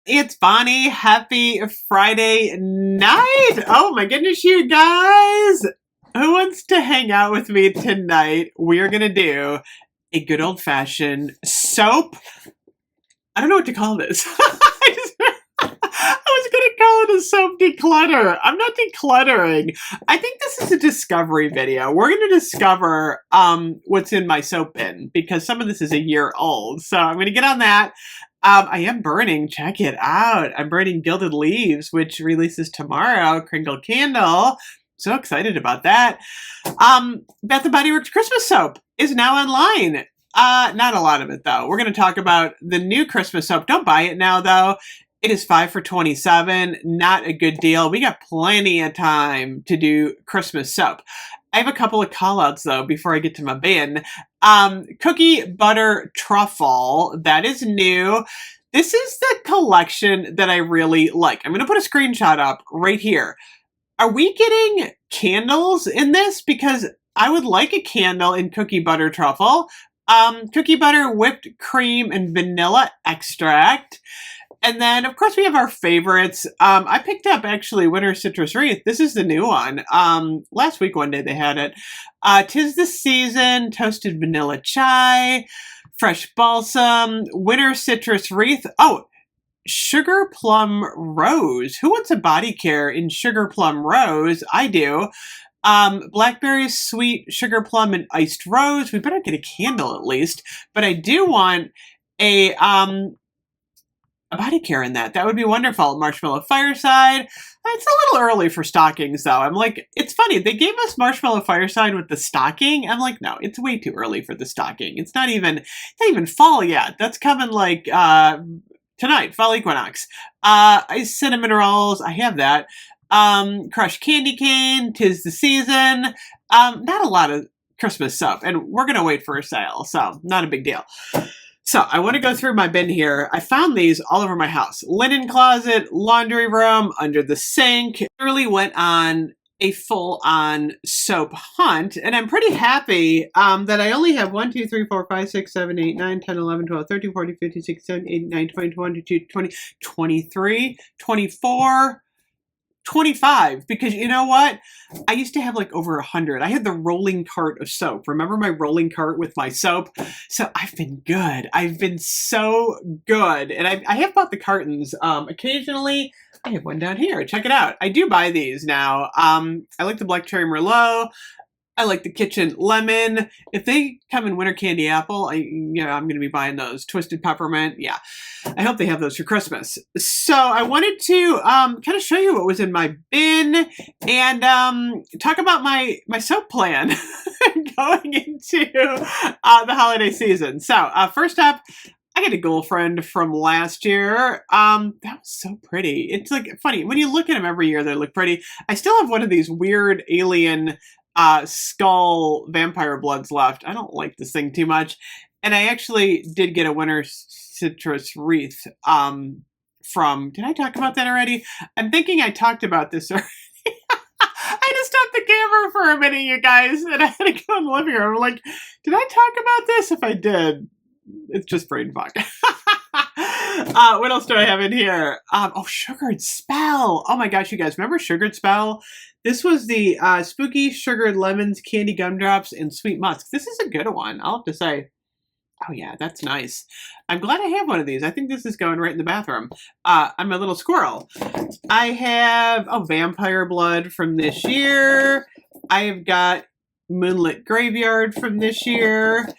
It's Bonnie. Happy Friday night. Oh my goodness, you guys. Who wants to hang out with me tonight? We are going to do a good old fashioned soap. I don't know what to call this. I was going to call it a soap declutter. I'm not decluttering. I think this is a discovery video. We're going to discover what's in my soap bin because some of this is a year old. So I'm going to get on that. I am burning. Check it out. I'm burning Gilded Leaves, which releases tomorrow. Kringle Candle. So excited about that. Bath & Body Works Christmas soap is now online. Not a lot of it, though. We're going to talk about the new Christmas soap. Don't buy it now, though. It is 5 for $27. Not a good deal. We got plenty of time to do Christmas soap. I have a couple of call-outs, though, before I get to my bin. Cookie Butter Truffle. That is new. This is the collection that I really like. I'm going to put a screenshot up right here. Are we getting candles in this? Because I would like a candle in Cookie Butter Truffle. Cookie butter, whipped cream, and vanilla extract. And then, of course, we have our favorites. I picked up, actually, Winter Citrus Wreath. This is the new one. Last week, one day, they had it. 'Tis the Season, Toasted Vanilla Chai, Fresh Balsam, Winter Citrus Wreath. Oh, Sugar Plum Rose. Who wants a body care in Sugar Plum Rose? I do. Blackberry Sweet Sugar Plum and Iced Rose. We better get a candle at least. But I do want a body care in that. That would be wonderful. Marshmallow Fireside. It's a little early for stockings, though. I'm like, it's funny. They gave us Marshmallow Fireside with the stocking. I'm like, no, it's way too early for the stocking. It's not even fall yet. That's coming like tonight, fall equinox. Cinnamon rolls. I have that. Crushed candy cane. 'Tis the Season. Not a lot of Christmas stuff, and we're gonna wait for a sale, so not a big deal. So I want to go through my bin here. I found these all over my house. Linen closet, laundry room, under the sink. Really went on a full-on soap hunt, and I'm pretty happy that I only have 1, 2, 3, 4, 5, 6, 7, 8, 9, 10, 11, 12, 13, 14, 15, 16, 17, 18, 19, 20, 21, 22, 20, 23, 24, 25, because you know what? I used to have like over 100. I had the rolling cart of soap. Remember my rolling cart with my soap? So I've been good. I've been so good. And I have bought the cartons. Occasionally, I have one down here. Check it out. I do buy these now. I like the Black Cherry Merlot. I like the Kitchen Lemon. If they come in Winter Candy Apple, I'm going to be buying those. Twisted Peppermint, yeah. I hope they have those for Christmas. So I wanted to kind of show you what was in my bin and talk about my soap plan going into the holiday season. So first up, I got a girlfriend from last year. That was so pretty. It's like funny when you look at them every year; they look pretty. I still have one of these weird alien skull vampire bloods left. I don't like this thing too much. And I actually did get a Winter Citrus Wreath from, did I talk about that already? I'm thinking I talked about this already. I had to stop the camera for a minute, you guys, and I had to go in the living room. I'm like, did I talk about this? If I did, it's just brain fog. What else do I have in here? Sugared Spell. Oh my gosh, you guys, remember Sugared Spell? This was the Spooky Sugared Lemons, Candy Gumdrops, and Sweet Musk. This is a good one, I'll have to say. Oh yeah, that's nice. I'm glad I have one of these. I think this is going right in the bathroom. I'm a little squirrel. I have, Vampire Blood from this year. I have got Moonlit Graveyard from this year.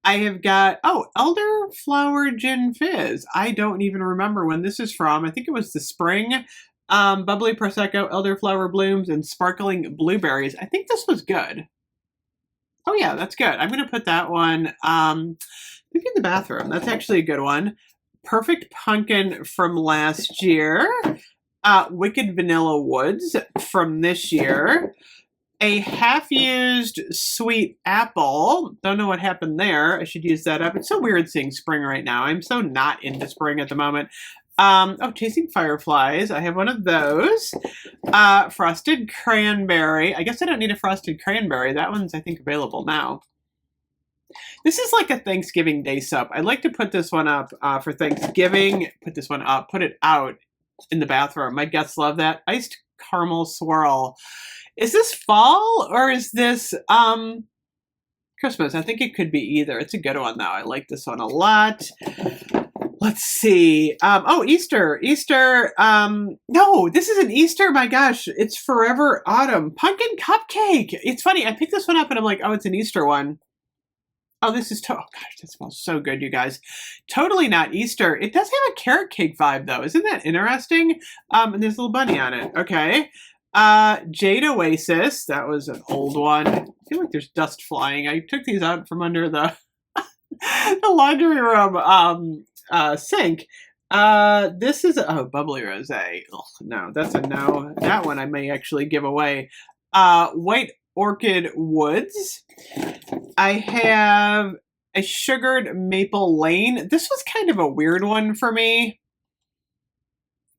I have got, Elderflower Gin Fizz. I don't even remember when this is from. I think it was the spring. Bubbly Prosecco, Elderflower Blooms, and Sparkling Blueberries. I think this was good. Oh yeah, that's good. I'm going to put that one maybe in the bathroom. That's actually a good one. Perfect Pumpkin from last year. Wicked Vanilla Woods from this year. A half-used Sweet Apple. Don't know what happened there. I should use that up. It's so weird seeing spring right now. I'm so not into spring at the moment. Chasing Fireflies. I have one of those. Frosted Cranberry. I guess I don't need a Frosted Cranberry. That one's, I think, available now. This is like a Thanksgiving Day soap. I'd like to put this one up for Thanksgiving. Put this one up, put it out in the bathroom. My guests love that. Iced caramel swirl. Is this fall or is this Christmas? I think it could be either. It's a good one though. I like this one a lot. Let's see. Oh, Easter. Easter. No, this isn't Easter. My gosh, it's Forever Autumn. Pumpkin Cupcake. It's funny. I picked this one up and I'm like, oh, it's an Easter one. Oh, this is, oh gosh, that smells so good, you guys. Totally not Easter. It does have a carrot cake vibe, though. Isn't that interesting? And there's a little bunny on it. Okay. Jade Oasis. That was an old one. I feel like there's dust flying. I took these out from under the, the laundry room sink. This is, oh, Bubbly Rosé. Oh, no, that's a no. That one I may actually give away. White Orchid Woods. I have a Sugared Maple Lane. This was kind of a weird one for me.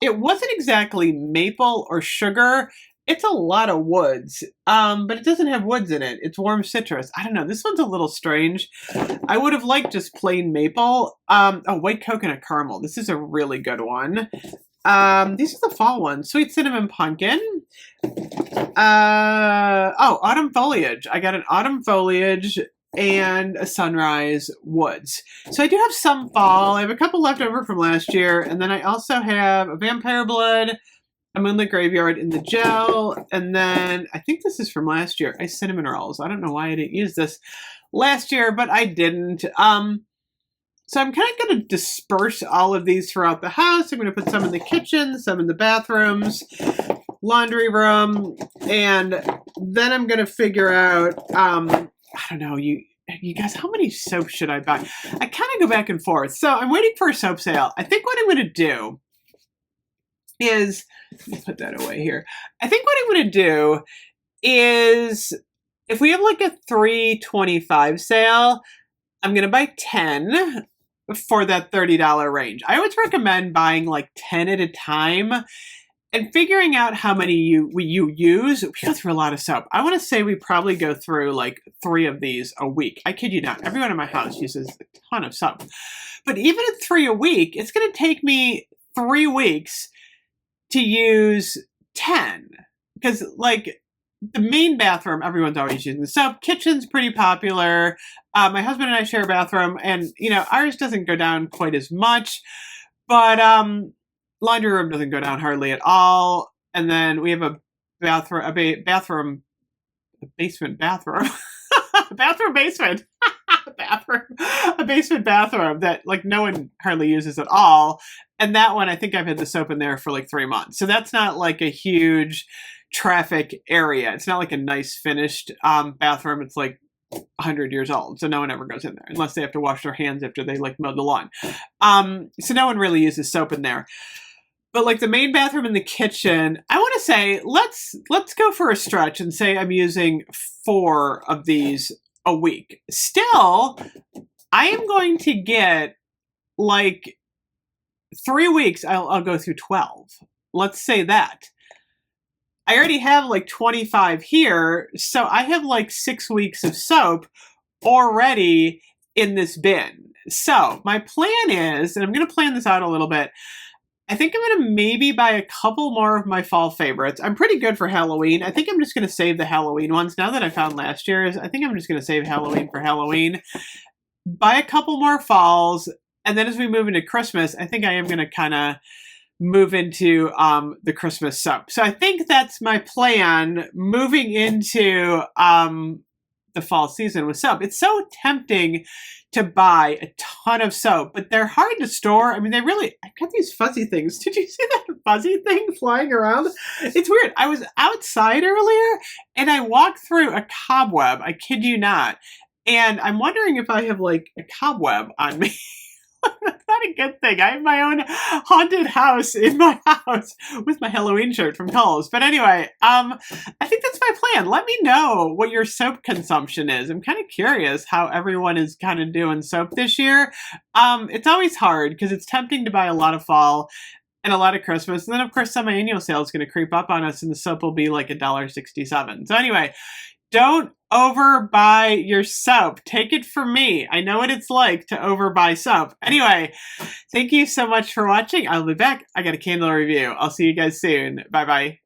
It wasn't exactly maple or sugar. It's a lot of woods, but it doesn't have woods in it. It's warm citrus. I don't know. This one's a little strange. I would have liked just plain maple. Oh, White Coconut Caramel. This is a really good one. These are the fall ones. Sweet Cinnamon Pumpkin. Oh, Autumn Foliage. I got an Autumn Foliage and a Sunrise Woods. So I do have some fall. I have a couple left over from last year. And then I also have a Vampire Blood, a Moonlit Graveyard in the gel. And then I think this is from last year. Ice Cinnamon Rolls. I don't know why I didn't use this last year, but I didn't. So I'm kind of going to disperse all of these throughout the house. I'm going to put some in the kitchen, some in the bathrooms, laundry room, and then I'm going to figure out, I don't know, you guys, how many soaps should I buy? I kind of go back and forth. So I'm waiting for a soap sale. I think what I'm going to do is, let me put that away here. I think what I'm going to do is, if we have like a $3.25 sale, I'm going to buy 10 for that $30 range. I always recommend buying like 10 at a time and figuring out how many you use. We go through a lot of soap. I want to say we probably go through like 3 of these a week. I kid you not. Everyone in my house uses a ton of soap. But even at 3 a week, it's going to take me 3 weeks to use 10. Because like, the main bathroom, everyone's always using the soap. Kitchen's pretty popular. My husband and I share a bathroom, and you know ours doesn't go down quite as much, but laundry room doesn't go down hardly at all. And then we have a bathroom, basement bathroom, bathroom basement, a basement bathroom that like no one hardly uses at all. And that one, I think I've had the soap in there for like 3 months, so that's not like a huge traffic area. It's not like a nice finished bathroom. It's like 100 years old, so no one ever goes in there unless they have to wash their hands after they like mowed the lawn. So no one really uses soap in there. But like the main bathroom and the kitchen, I want to say let's go for a stretch and say I'm using 4 of these a week. Still, I am going to get like 3 weeks. I'll go through 12. Let's say that. I already have like 25 here, so I have like 6 weeks of soap already in this bin. So my plan is, and I'm going to plan this out a little bit, I think I'm going to maybe buy a couple more of my fall favorites. I'm pretty good for Halloween. I think I'm just going to save the Halloween ones. Now that I found last year's, I think I'm just going to save Halloween for Halloween. Buy a couple more falls, and then as we move into Christmas, I think I am going to kind of move into the Christmas soap. So I think that's my plan moving into the fall season with soap. It's so tempting to buy a ton of soap, but they're hard to store. I mean, I got these fuzzy things. Did you see that fuzzy thing flying around? It's weird. I was outside earlier and I walked through a cobweb. I kid you not. And I'm wondering if I have like a cobweb on me. That's not a good thing. I have my own haunted house in my house with my Halloween shirt from Kohl's. But anyway, I think that's my plan. Let me know what your soap consumption is. I'm kind of curious how everyone is kind of doing soap this year. It's always hard because it's tempting to buy a lot of fall and a lot of Christmas. And then, of course, semi-annual sale is going to creep up on us and the soap will be like $1.67. So anyway, don't overbuy your soap. Take it from me. I know what it's like to overbuy soap. Anyway, thank you so much for watching. I'll be back. I got a candle review. I'll see you guys soon. Bye-bye.